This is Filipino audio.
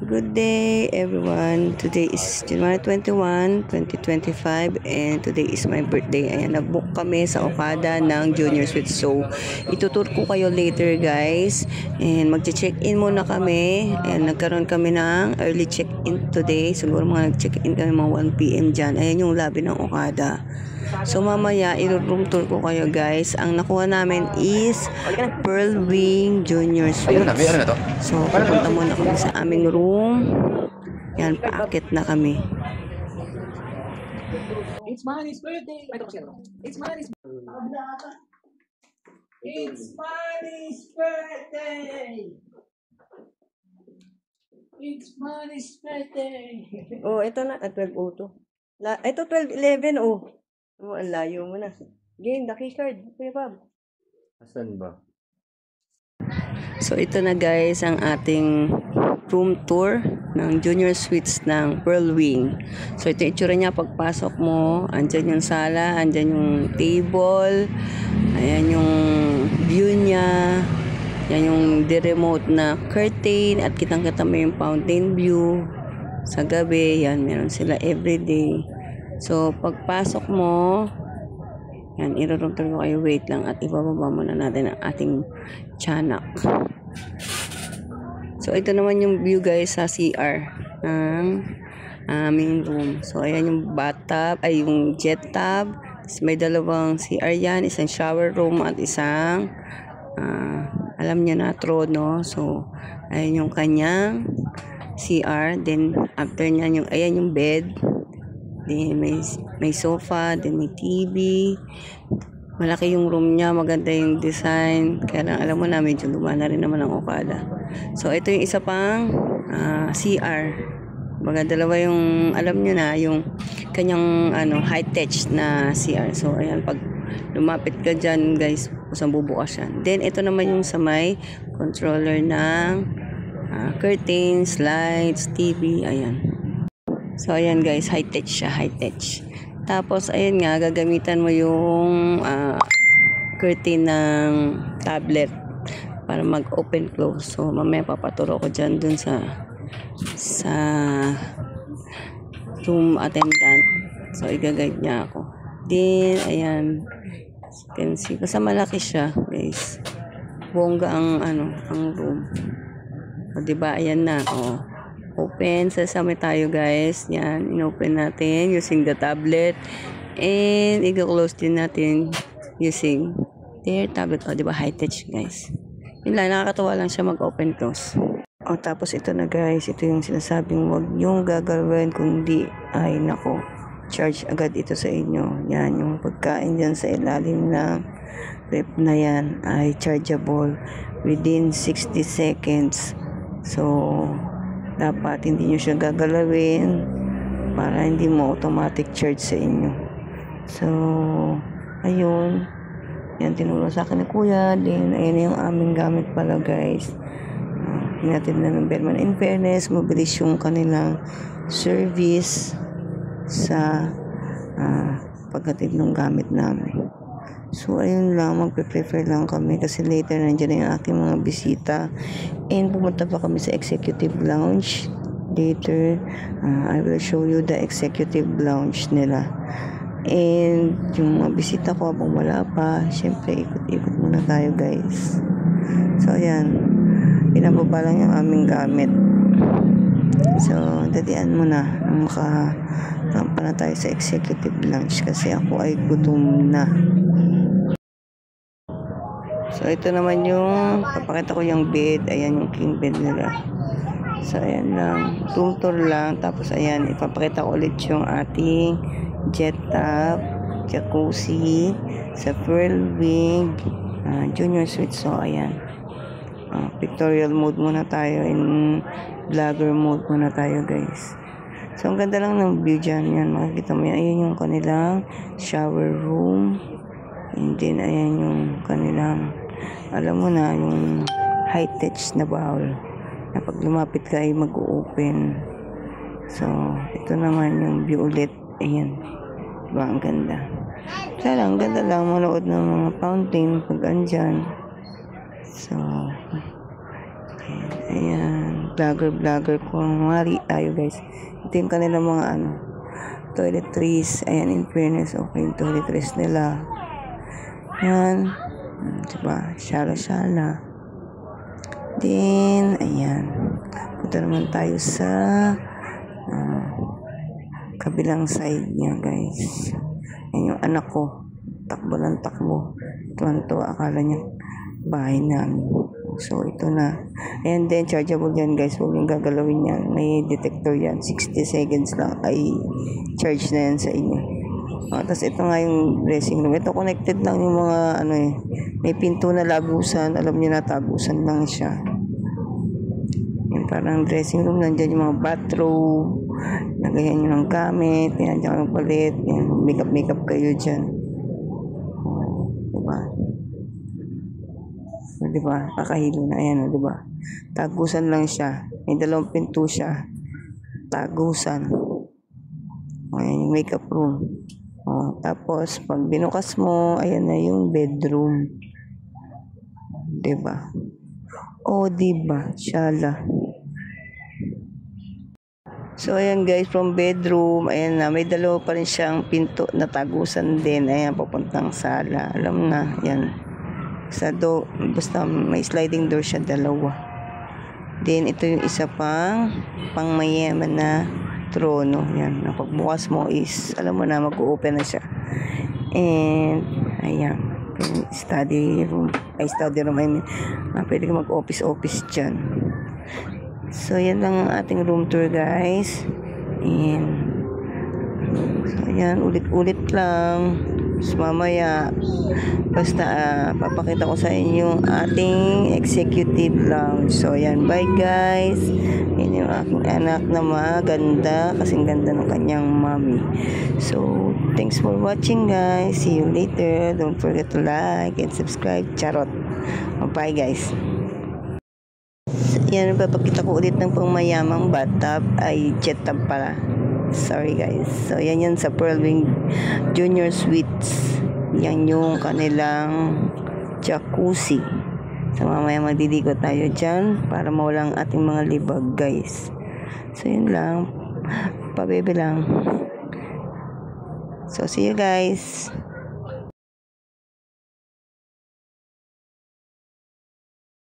Good day everyone. Today is January 21, 2025 and today is my birthday. Ayan, nag-book kami sa Okada ng Junior Suite. So, itutur ko kayo later guys. And magche-check-in muna kami. And nagkaroon kami ng early check-in today. Siguro mga nag-check-in kami mga 1 PM dyan. Ayan yung lobby ng Okada. So mamaya i-room tour ko kayo guys. Ang nakuha namin is Pearl Wing Junior Suite. So pupunta muna kami sa aming room. Yan, paakit na kami. It's Manny's birthday. It's Manny's It's Manny's birthday. It's Manny's birthday. Oh, ito na, 12:02. Ito 12:11 oh. Oh, ang layo mo na. Game, the key card. Kuya Bob. Asan ba? So, ito na guys ang ating room tour ng Junior Suites ng Pearl Wing. So, ito yung itsura niya pagpasok mo. Andyan yung sala, andyan yung table. Ayan yung view niya. Yan yung remote na curtain at kitang-kita mo yung fountain view. Sa gabi, yan, meron sila everyday. So, pagpasok mo, yan, i-room tour ko kayo. Wait lang at ibababa muna natin ang ating tiyanak. So, ito naman yung view guys sa CR ng aming room. So, ayan yung bathtub, ay yung jet tub. May dalawang CR yan, isang shower room at isang, alam niya na, trono. So, ayan yung kanyang CR. Then, after niyan, ayan yung bed. Then, may sofa, then may TV. Malaki yung room niya, maganda yung design. Kaya lang, alam mo na, medyo luma na rin naman ang Okada. So, ito yung isa pang CR. Baga, dalawa yung, alam nyo na, yung kanyang high-tech na CR. So, ayan, pag lumapit ka dyan, guys, kusang bubukas yan. Then, ito naman yung sa may controller ng curtains, lights, TV, ayan. So, ayan guys, high-tech siya, high-tech. Tapos, ayan nga, gagamitan mo yung curtain ng tablet para mag-open close. So, mamaya papaturo ko dyan dun sa room attendant. So, i-guide niya ako. Then, ayan, you can see, kasi malaki siya, guys. Bongga ang room. O, diba, ayan na, oh. Open, sasama tayo guys. Yan, in-open natin using the tablet. And, i-close din natin using their tablet. O, diba, high-tech guys. Yun lang, nakakatawa lang siya mag-open close. O, tapos ito na guys. Ito yung sinasabing wag yung gagalawin kundi ay nako. Charge agad ito sa inyo. Yan, yung pagkain dyan sa ilalim ng rep na yan ay chargeable within 60 seconds. So, dapat hindi nyo siya gagalawin para hindi mo automatic charge sa inyo. So, ayun. Yan, tinulong sa akin ni Kuya. Then, ayun yung aming gamit pala guys. Hinatid na ng Bellman. In fairness, mabilis yung kanilang service sa paghatid ng gamit namin. So, ayun lang, magpe-prefer lang kami kasi later nandiyan na yung aking mga bisita and pumunta pa kami sa executive lounge. Later, I will show you the executive lounge nila. And yung mga bisita ko habang wala pa, syempre ikot-ikot muna tayo guys. So, ayan, pinababa lang yung aming gamit. So, dadian mo na makarampa na tayo sa executive lounge kasi ako ay gutom na. So, ito naman yung, papakita ko yung bed. Ayan yung king bed nila. So, ayan lang. Room tour lang. Tapos, ayan, ipapakita ko ulit yung ating jet tub, jacuzzi, sa Pearl Wing, Junior Suite. So, ayan. Pictorial mode muna tayo. In vlogger mode muna tayo, guys. So, ang ganda lang ng view dyan. Yan, makikita mo yan. Ayan yung kanilang shower room. And then, ayan yung kanilang, alam mo na, yung high-tech na bowl na pag lumapit ka ay mag-open. So, ito naman yung view ulit. Ayan. Diba? Ang ganda. Kaya lang, ganda lang manood ng mga fountain pag andyan. So, ayan. vlogger ko. Mari tayo guys. Ito yung kanilang mga toiletries. Ayan, in fairness, okay yung toiletries nila. Ayan. Diba? Shala. Then, ayan. Punta naman tayo sa kabilang side niya guys. Ayan yung anak ko. Takbo ng takbo. Tuwan-tuwa. Akala niya bahay namin. So, ito na. Ayan din, chargeable yan guys. Huwag yung gagalawin yan. May detector yan. 60 seconds lang ay charge na yan sa inyo. Tapos ito nga yung dressing room. Ito connected lang yung mga may pinto na lagusan. Alam niyo na, tagusan lang siya. Yung parang dressing room. Nandyan yung mga bathrobe. Nagayan nyo ng gamit. Yan, dyan yung palit. Yan, makeup kayo dyan. Diba? Kakahilo na. Ayan, diba? Tagusan lang siya. May 2 pinto siya. Tagusan. Ayan yung makeup room. Tapos, pag binukas mo, ayan na yung bedroom. Diba? Diba? Shala. So, ayan guys, from bedroom, ayan na, may 2 pa rin siyang pinto na tagusan din. Ayan, papuntang sala. Alam na, yan. Basta may sliding door siya, 2. Then, ito yung isa pang mayaman na trono. Yan, pagbukas mo is, alam mo na, mag-open na siya. And, ayan, study room, I mean, pwede ka mag-office dyan. So, yan lang ang ating room tour, guys. And, so, ayan, ulit-ulit lang. So, mamaya, basta, papakita ko sa inyo ating executive lounge. So, ayan, bye, guys. Yan yung aking anak na maganda, kasing ganda ng kanyang mommy. So, thanks for watching, guys. See you later. Don't forget to like and subscribe. Charot. Bye, guys. Yan, papakita ko ulit ng pangmayamang bathtub ay jet tub pala. Sorry guys. So yan sa Pearl Wing Junior Suites. Yan yung kanilang jacuzzi. So mamaya magdidigo tayo dyan para mawala ang ating mga libag guys. So yun lang. Pabebe lang. So see you guys.